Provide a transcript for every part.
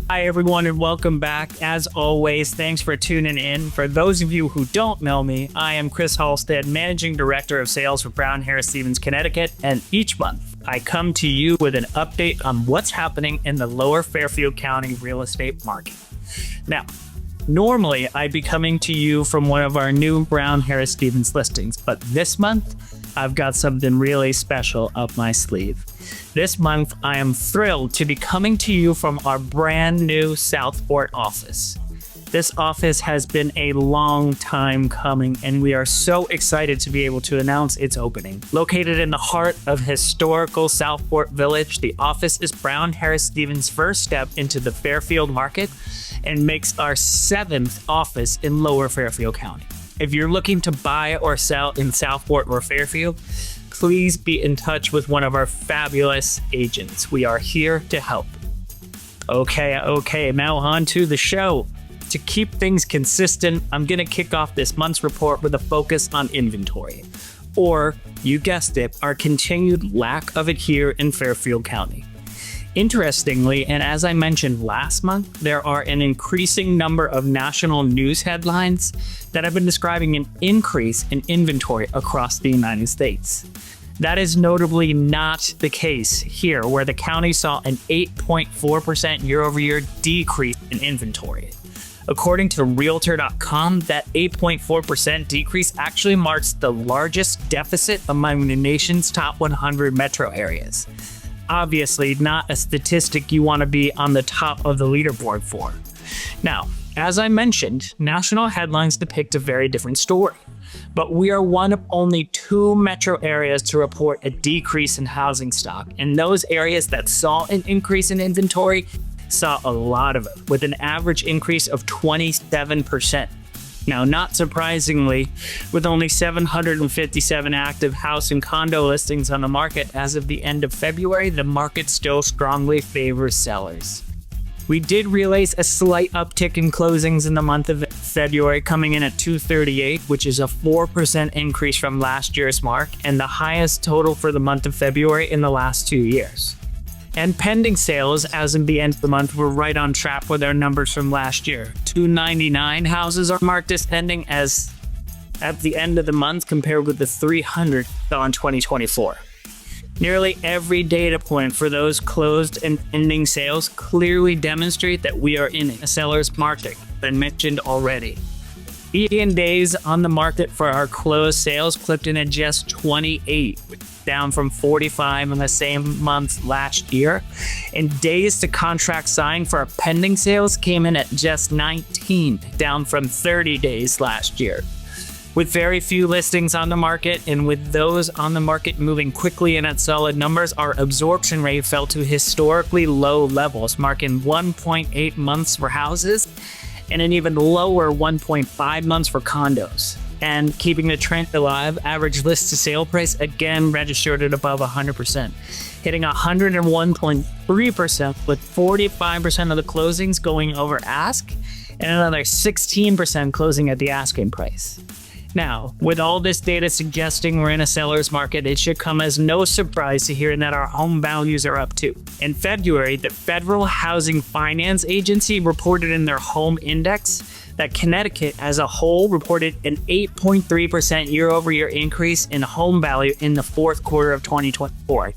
Hi, everyone, and welcome back. As always, thanks for tuning in. For those of you who don't know me, I am Chris Halstead, Managing Director of Sales for Brown Harris Stevens, Connecticut, and each month I come to you with an update on what's happening in the Lower Fairfield County real estate market. Now, normally I'd be coming to you from one of our new Brown Harris Stevens listings, but this month I've got something really special up my sleeve. This month, I am thrilled to be coming to you from our brand new Southport office. This office has been a long time coming, and we are so excited to be able to announce its opening. Located in the heart of historical Southport Village, the office is Brown Harris Stevens' first step into the Fairfield market and makes our 7th office in Lower Fairfield County. If you're looking to buy or sell in Southport or Fairfield, please be in touch with one of our fabulous agents. We are here to help. Okay, now on to the show. To keep things consistent, I'm going to kick off this month's report with a focus on inventory, or, you guessed it, our continued lack of it here in Fairfield County. Interestingly, and as I mentioned last month, there are an increasing number of national news headlines that have been describing an increase in inventory across the United States. That is notably not the case here, where the county saw an 8.4% year-over-year decrease in inventory. According to Realtor.com, that 8.4% decrease actually marks the largest deficit among the nation's top 100 metro areas. Obviously, not a statistic you want to be on the top of the leaderboard for. Now, as I mentioned, national headlines depict a very different story, but we are one of only 2 metro areas to report a decrease in housing stock, and those areas that saw an increase in inventory saw a lot of it, with an average increase of 27%. Now, not surprisingly, with only 757 active house and condo listings on the market as of the end of February, the market still strongly favors sellers. We did realize a slight uptick in closings in the month of February, coming in at 238, which is a 4% increase from last year's mark and the highest total for the month of February in the last 2 years. And pending sales as of the end of the month were right on track with our numbers from last year. 299 houses are marked as pending as at the end of the month, compared with the 300 in 2024. Nearly every data point for those closed and pending sales clearly demonstrate that we are in a seller's market, as mentioned already. Median days on the market for our closed sales clipped in at just 28, down from 45 in the same month last year, and days to contract signed for our pending sales came in at just 19, down from 30 days last year. With very few listings on the market, and with those on the market moving quickly and at solid numbers, our absorption rate fell to historically low levels, marking 1.8 months for houses and an even lower 1.5 months for condos. And keeping the trend alive, average list to sale price again registered at above 100%, hitting 101.3%, with 45% of the closings going over ask and another 16% closing at the asking price. Now, with all this data suggesting we're in a seller's market, it should come as no surprise to hear that our home values are up too. In February, the Federal Housing Finance Agency reported in their home index that Connecticut as a whole reported an 8.3% year-over-year increase in home value in the fourth quarter of 2024.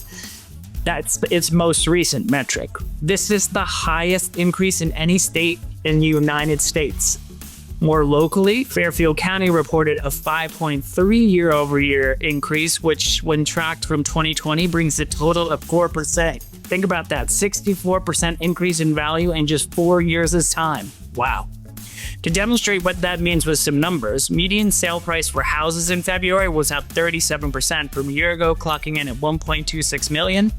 That's its most recent metric. This is the highest increase in any state in the United States. More locally, Fairfield County reported a 5.3 year-over-year increase, which, when tracked from 2020, brings the total of 4%. Think about that, 64% increase in value in just 4 years' time. Wow. To demonstrate what that means with some numbers, median sale price for houses in February was up 37% from a year ago, clocking in at $1.26 million,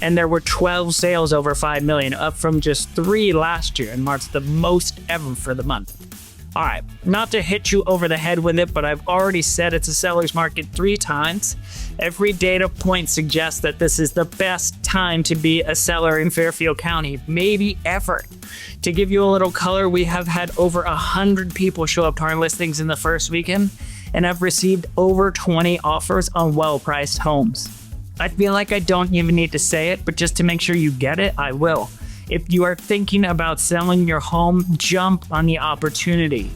and there were 12 sales over $5 million, up from just 3 last year, and marks the most ever for the month. All right, not to hit you over the head with it, but I've already said it's a seller's market 3 times. Every data point suggests that this is the best time to be a seller in Fairfield County, maybe ever. To give you a little color, we have had over 100 people show up to our listings in the first weekend and have received over 20 offers on well-priced homes. I feel like I don't even need to say it, but just to make sure you get it, I will. If you are thinking about selling your home, jump on the opportunity.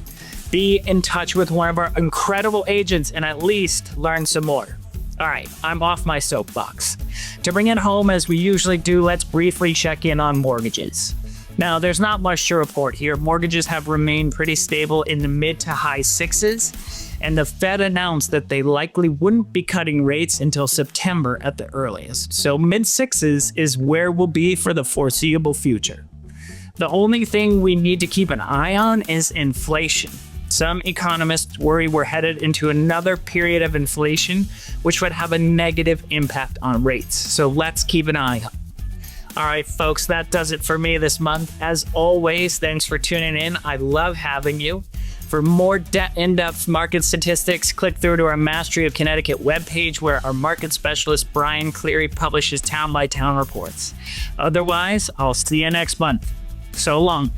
Be in touch with one of our incredible agents and at least learn some more. All right, I'm off my soapbox. To bring it home, as we usually do, let's briefly check in on mortgages. Now, there's not much to report here. Mortgages have remained pretty stable in the mid to high sixes, and the Fed announced that they likely wouldn't be cutting rates until September at the earliest. So mid sixes is where we'll be for the foreseeable future. The only thing we need to keep an eye on is inflation. Some economists worry we're headed into another period of inflation, which would have a negative impact on rates. So let's keep an eye on. All right, folks, that does it for me this month. As always, thanks for tuning in. I love having you. For more in-depth market statistics, click through to our Mastery of Connecticut webpage, where our market specialist, Brian Cleary, publishes town-by-town reports. Otherwise, I'll see you next month. So long.